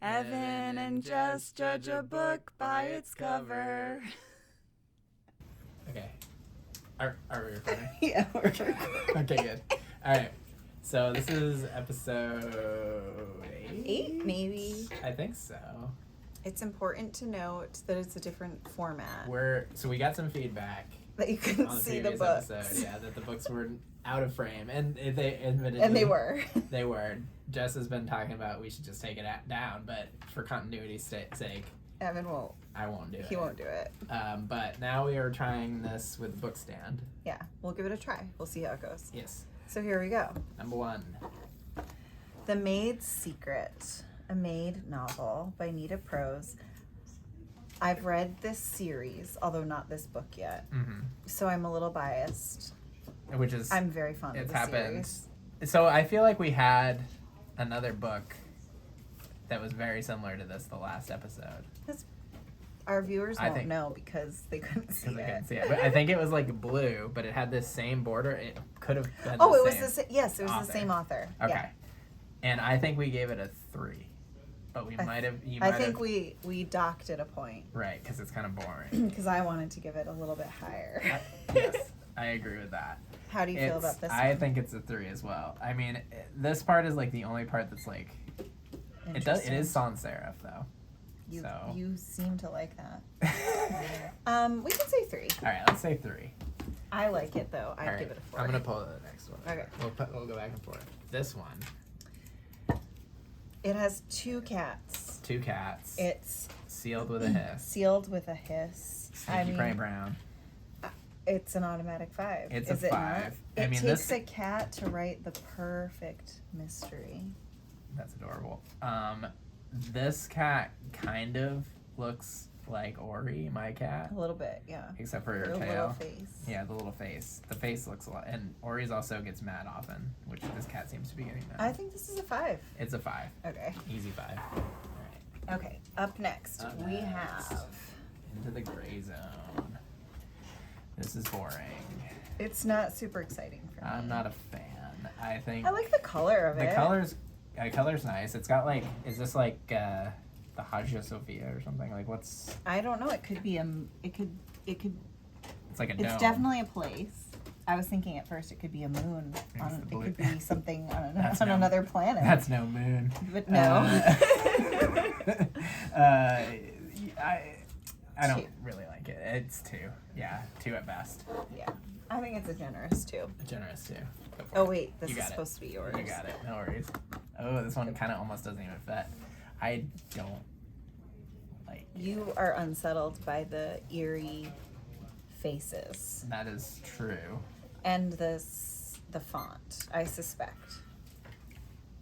Evan and Jess judge a book by its cover. Okay. Are we recording? Yeah, we're recording. Okay, good. All right. So this is episode 8? 8, maybe. I think so. It's important to note that it's a different format. We got some feedback That you couldn't on the see the previous books. episode. Yeah, that the books were out of frame, and they admitted. And they were. They were. Jess has been talking about we should just take it down, but for continuity's sake, Evan won't. I won't do it. He won't do it. But now we are trying this with the book stand. Yeah, we'll give it a try. We'll see how it goes. Yes. So here we go. Number 1. The Maid's Secret, a maid novel by Nita Prose. I've read this series, although not this book yet. Mm-hmm. So I'm a little biased. Which is I'm very fond of it's the happened. series. So I feel like we had another book that was very similar to this the last episode. Our viewers I won't think- know because they couldn't see Because I it. couldn't see it. But I think it was like blue, but it had this same border. It could have been Oh, the it was same. the same. Yes, it was author. the same author. Okay. Yeah. And I think we gave it a 3. But we might have... I think we docked it a point Right, because it's kind of boring. because I wanted to give it a little bit higher. Yes, I agree with that. How do you feel about this I one? think it's a 3 as well. I mean, this part is like the only part that's like... It is sans serif though. You seem to like that. We can say 3. All right, let's say 3. I like it though. I'd All right, give it a 4. I'm gonna pull the next one. Okay. We'll go back and forth. This one, It has 2 cats. 2 cats. It's Sealed with a hiss. sealed with a hiss. Sneaky Prey Brown. It's an automatic 5. It's Is a it 5. not? I It mean, takes this- a cat to write the perfect mystery. That's adorable. This cat kind of looks like Ori, my cat, A little bit, yeah. except for her The tail. little face. Yeah, the little face. The face looks a lot, and Ori's also gets mad often, which this cat seems to be getting mad. I think this is a 5. It's a 5. Okay. Easy 5. All right. Okay. Up next, Up we next. have. Into the gray zone. This is boring. It's not super exciting for me. I'm not a fan. I think I like the color of the it. color's nice. It's got like, is this like the Hagia Sophia or something? Like what's? I don't know. It could be It could. It's like a dome. It's definitely a place. I was thinking at first it could be a moon. It's On, the it blue- could be something on, That's on no- another planet. That's no moon. But no. I don't 2. really like it. It's 2. Yeah, 2 at best. Yeah. I think it's a generous 2. Generous 2. Go for Oh it. wait, this You is got it. supposed to be yours. You got it. No worries. Oh, this one kind of almost doesn't even fit. I don't like it. You are unsettled by the eerie faces That is true. and the font. I suspect.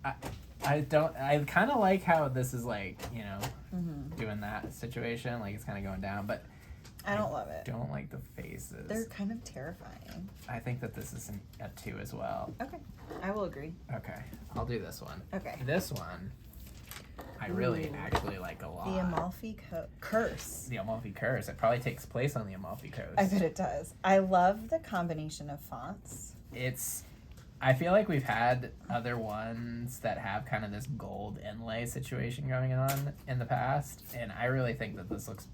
I kind of like how this is like, you know, Mm-hmm. doing that situation. Like it's kind of going down, but I don't love it. don't like the faces. They're kind of terrifying. I think that this is a 2 as well. Okay, I will agree. Okay, I'll do this one. Okay. This one, I really Ooh. actually like a lot. The Amalfi Curse. The Amalfi Curse. It probably takes place on the Amalfi Coast. I bet it does. I love the combination of fonts. I feel like we've had other ones that have kind of this gold inlay situation going on in the past, and I really think that this looks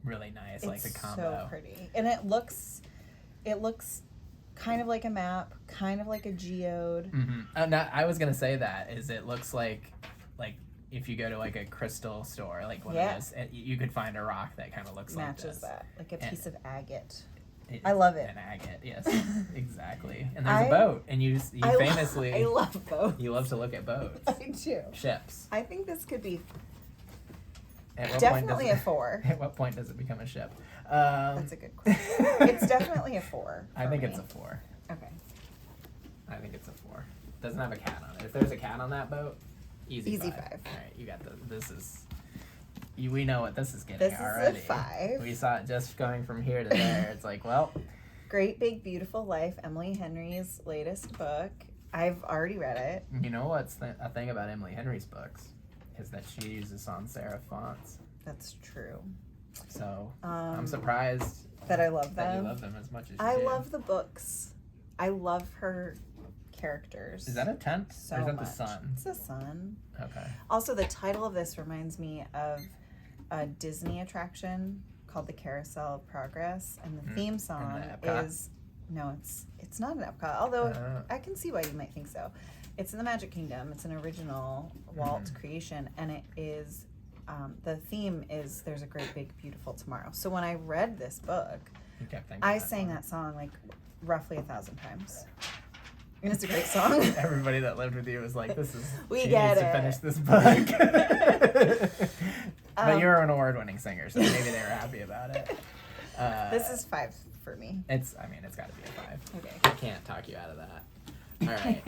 really nice, like the combo. So pretty, and it looks kind of like a map, kind of like a geode. Mm-hmm. I was gonna say that is it looks like if you go to like a crystal store, like one of those, you could find a rock that kind of looks like Matches this. that, like a piece of agate. It's I love it. An agate, yes, exactly. And there's a boat, and you famously I love boats. you love to look at boats, I do. ships. I think this could be At what definitely point a 4. At what point does it become a ship? That's a good question. It's definitely a 4. I think for it's a me. 4. Okay. I think it's a 4. Doesn't have a cat on it. If there's a cat on that boat, easy 5. 5. All right, you got this is. We know what this is getting This is already. a 5. We saw it just going from here to there. It's like, well, Great Big Beautiful Life, Emily Henry's latest book. I've already read it. you know what's a thing about Emily Henry's books is that she uses sans serif fonts. That's true. So I'm surprised that I love that them. you love them as much as you I do. love the books. I love her characters. Is that a tent? So or is that much. the sun? It's the sun. Okay. Also, the title of this reminds me of a Disney attraction called the Carousel of Progress, and the theme song Epcot? is it's not an Epcot, although I can see why you might think so. It's in the Magic Kingdom. It's an original Walt creation, and it is the theme is "There's a Great Big Beautiful Tomorrow." So when I read this book, You kept thinking I that sang one. that song like roughly 1,000 times. And it's a great song. Everybody that lived with you was like, "This is We she get needs to it. finish this book." But you're an award-winning singer, so maybe they were happy about it. This is 5 for me. It's got to be a 5. Okay. I can't talk you out of that. All right.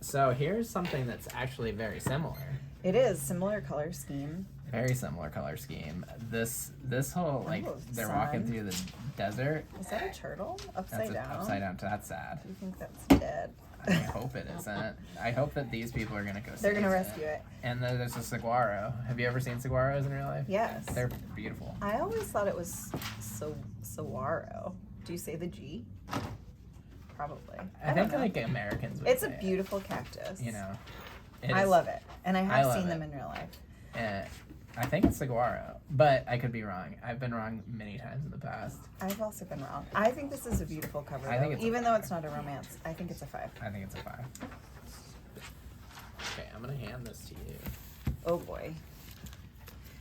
So here's something that's actually very similar. It is similar color scheme. Very similar color scheme. This whole they're sun. walking through the desert. Is that a turtle? That's Upside down? upside down. That's sad. Do you think that's dead? I hope it isn't. I hope that these people are gonna go. They're gonna save rescue it. And then there's a saguaro. Have you ever seen saguaros in real life? Yes. They're beautiful. I always thought it was saguaro. Do you say the G? Probably. I think don't know. like Americans would It's a say it, beautiful cactus. You know. I love it, and I have love seen it. them in real life. I think it's saguaro, but I could be wrong. I've been wrong many times in the past. I've also been wrong. I think this is a beautiful cover. I think though. it's a Even though 5. it's not a romance, I think it's a 5. I think it's a 5. Okay, I'm gonna hand this to you. Oh boy.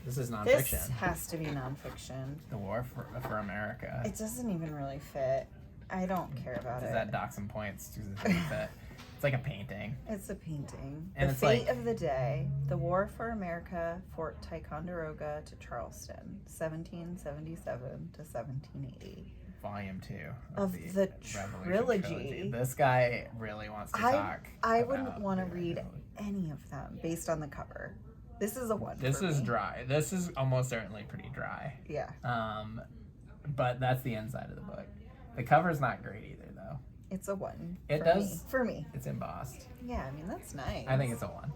This is nonfiction. This has to be nonfiction. The War for America. It doesn't even really fit. I don't care about Does it. that dock some points? Does it fit? It's like a painting. It's a painting. And The it's Fate like- of the Day, The War for America, Fort Ticonderoga to Charleston, 1777 to 1780. Volume 2 Of the Revolution trilogy. This guy really wants to talk. I wouldn't about want to the read original. any of them based on the cover. This is a 1 This for is me. dry. This is almost certainly pretty dry. Yeah. But that's the inside of the book. The cover's not great either, though. It's a 1 It for does- me. For me. It's embossed. Yeah, I mean, that's nice. I think it's a 1.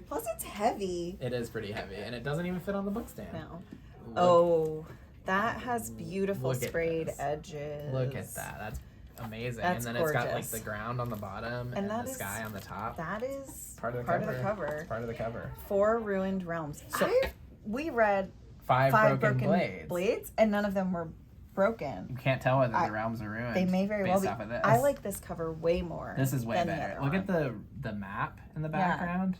Plus, it's heavy. It is pretty heavy, and it doesn't even fit on the book stand. No. Look, Oh, that has beautiful Look at sprayed this. edges. Look at that. That's amazing. That's and then it's got like gorgeous. the ground on the bottom and that the is- sky on the top. That is Part of the part cover. of the cover. It's part of the cover. 4 Ruined Realms. So- We read 5 5 broken blades. and none of them were broken. You can't tell whether I- the realms are ruined. They may very well based be. off of this. I like this cover way more. This is way than better. The Look other at one. the map in the Yeah. background.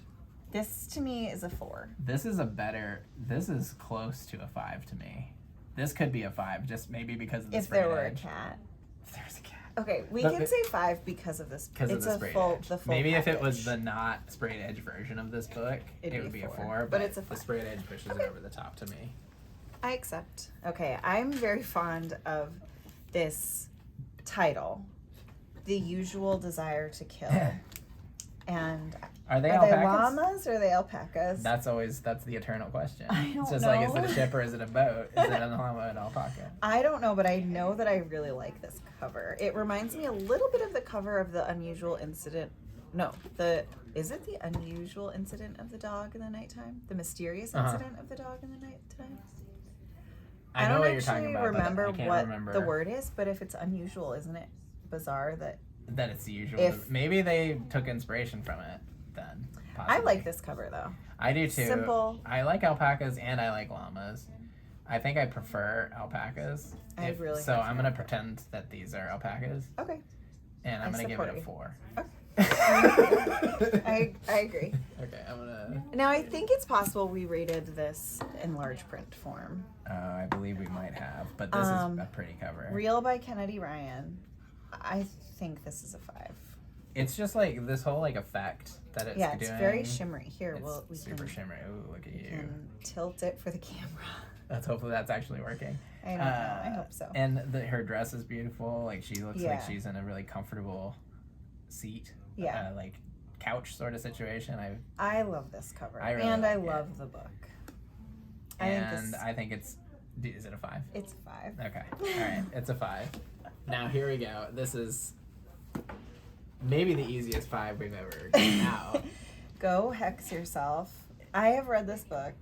This to me is a 4. This is close to a 5 to me. This could be a 5, just maybe because of the If sprayed there were edge. a cat. If there's a cat. Okay, we But can the- say 5 because of this. Because of it's the a sprayed full, edge. the full Maybe if it was package. the not sprayed edge version of this book, It'd it be would be a 4. 4. But it's a the 5. sprayed edge pushes Okay. it over the top to me. I accept. Okay, I'm very fond of this title, The Usual Desire to Kill. And Are they are they alpacas? llamas or are they alpacas? That's the eternal question. I It's don't just like, is it know. a ship or is it a boat? Is it a llama or an alpaca? I don't know, but I know that I really like this cover. It reminds me a little bit of the cover of The Unusual Incident. No, is it The Unusual Incident of the Dog in the Nighttime? The Mysterious Incident of the Dog in the Nighttime? I know don't what you're actually talking about, remember but I can't what remember the word is, but if it's unusual, isn't it bizarre that that it's the usual. If- Maybe they took inspiration from it then. I Possibly. like this cover though. I do too. Simple. I like alpacas and I like llamas. I think I prefer alpacas. I really So prefer I'm gonna alpacas. pretend that these are alpacas, Okay. and I'm I gonna give it support a you. 4. I agree. Okay, I'm gonna. Now I think it's possible we rated this in large print form. I believe we might have, but this is a pretty cover. Real by Kennedy Ryan. I think this is a 5. It's just like this whole like effect that it's Yeah, doing. it's very shimmery. Here, It's we super can, shimmery. Ooh, look at we you. can tilt it for the camera. Hopefully that's actually working. I don't know. I hope so. And her dress is beautiful. Like she looks like Yeah. she's in a really comfortable seat. Yeah. Like couch sort of situation. I love this cover. I really and I like it. love the book. I think it's. Is it a 5? It's a 5. Okay. All right. It's a 5. Now here we go. This is maybe the easiest 5 we've ever gotten out. Go hex yourself. I have read this book.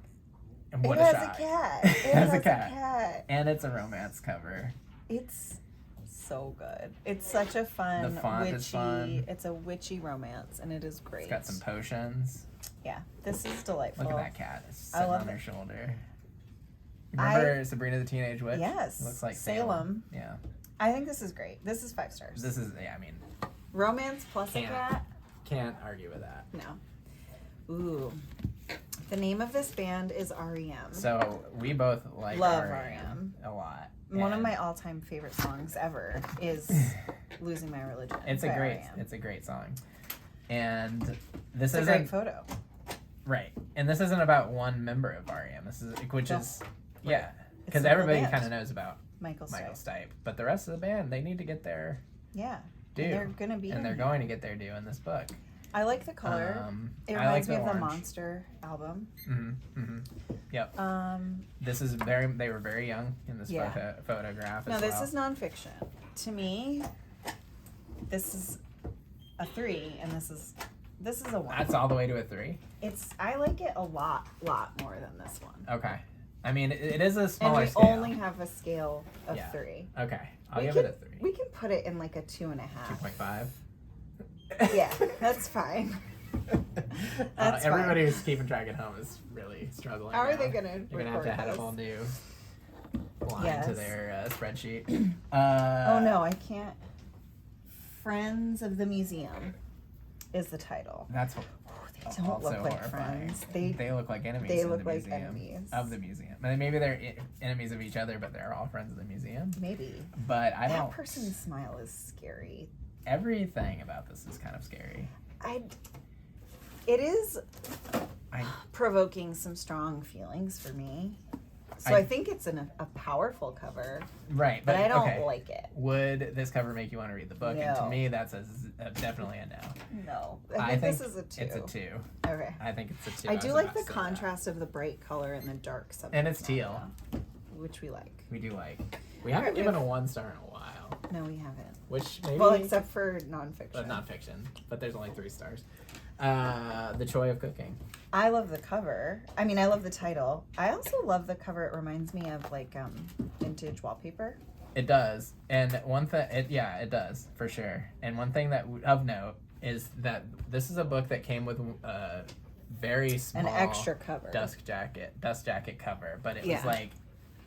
And what it a has shock. a cat. It has a a cat. cat. And it's a romance cover. It's so good. It's such a fun, The font witchy. is fun. It's a witchy romance, and it is great. It's got some potions. Yeah, this is delightful. Look at that cat. It's I sitting love on her it. shoulder. Remember Sabrina the Teenage Witch? Yes. It looks like Salem. Yeah. I think this is great. This is 5 stars. This is, yeah, I mean, Romance plus a Can't. cat? can't argue with that. No. Ooh. The name of this band is REM. So we both like Love REM a lot. One of And my all-time favorite songs ever is "Losing My Religion." It's by a great, REM. it's a great song, and this It's a isn't great photo. right. And this isn't about one member of REM. This is which No. is yeah, It's because the whole everybody band. kind of knows about Michael Michael Stipe. Stipe, but the rest of the band they need to get their Yeah. due, And they're gonna be. and in they're here. going to get their due in this book. I like the color. It I like reminds me of the orange. Monster album. Yep. Um, This is very. They were very young in this Yeah. photograph. no, as this well. is nonfiction. To me, this is a 3, and this is a 1. That's all the way to a 3. I like it a lot more than this one. Okay. I mean, it is a And smaller we scale. only have a scale of Yeah. 3. Okay. I'll We give can, it a 3. We can put it in like a 2.5. 2.5. Yeah, that's fine. That's everybody who's keeping track at home is really struggling. How are now. they gonna They're gonna have to record add a this? whole new line to Yes. their spreadsheet. Oh no, I can't. Friends of the Museum is the title. That's They don't also look like horrifying. friends. They look like enemies. they in look the like museum, enemies. of the museum. And maybe they're enemies of each other, but they're all friends of the museum. Maybe. But I That don't. person's smile is scary. Everything about this is kind of scary. It is I provoking some strong feelings for me. So I think it's a powerful cover, right, but I don't okay. like it. Would this cover make you want to read the book? And to No. me, that's definitely a no. No, I think this is a 2. It's a 2. Okay. I think it's a 2. I was do like about the to say that. contrast of the bright color and the dark subject. And it's teal. matter, which we like. We do like. We haven't Alright, given we a 1 star in a while, No, we haven't. which maybe. Well, except for nonfiction. but not fiction. But there's only 3 stars. The Joy of Cooking. I love the cover. I mean, I love the title. I also love the cover. It reminds me of like vintage wallpaper. It does, and one thing, it does for sure. And one thing that of note is that this is a book that came with a very small, An extra cover. dust jacket cover, but it Yeah. was like,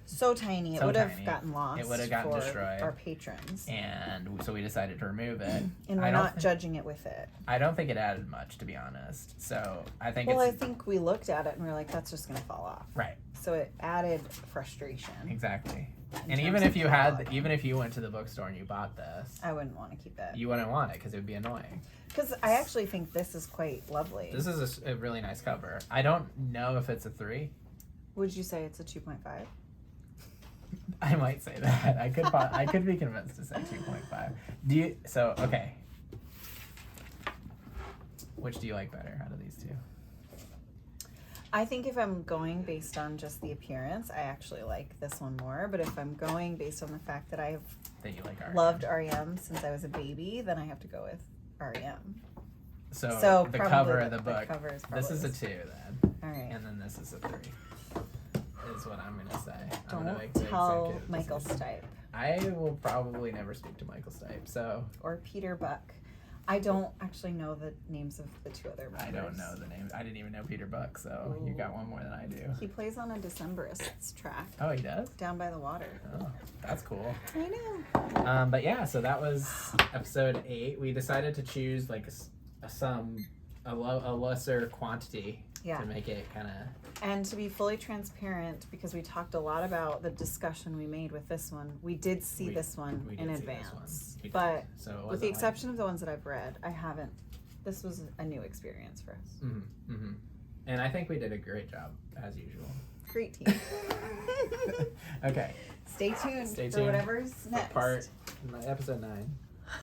So tiny. It So would have tiny. gotten lost. It would have gotten for destroyed. Our patrons. and so we decided to remove it. And we're I don't not think- judging it with it. I don't think it added much, to be honest. So I think Well, I it's think we looked at it and we were like, that's just going to fall off. right, So it added frustration. exactly. in And terms even of if you cataloging. even if you went to the bookstore and you bought this, I wouldn't want to keep it. you wouldn't want it because it would be annoying. Because I actually think this is quite lovely. This is a really nice cover. I don't know if it's a 3. Would you say it's a 2.5? I might say that. I could be convinced to say 2.5. Okay. Which do you like better out of these 2? I think if I'm going based on just the appearance, I actually like this one more. But if I'm going based on the fact that I've That you like REM? loved REM since I was a baby, then I have to go with REM. So the probably cover of the book. cover is This is a probably 2 then, All right. and then this is a 3. Is what I'm gonna say. I'm Don't gonna make the tell executive Michael decision. Stipe I will probably never speak to Michael Stipe, so or Peter Buck. I don't actually know the names of the 2 other members. I don't know the name. I didn't even know Peter Buck, so you got one more than I do. He plays on a Decemberists track Oh, he does? down by the water. Oh, that's cool. I know. But yeah, so that was episode 8. We decided to choose like a lesser quantity Yeah. to make it kind of. And to be fully transparent, because we talked a lot about the discussion we made with this one, we did see this one we in did see this advance. one. We did. But So it with wasn't the like- exception of the ones that I've read, I haven't. This was a new experience for us. And I think we did a great job as usual. Great team. Okay. Stay tuned Stay for tuned whatever's next. Part episode 9.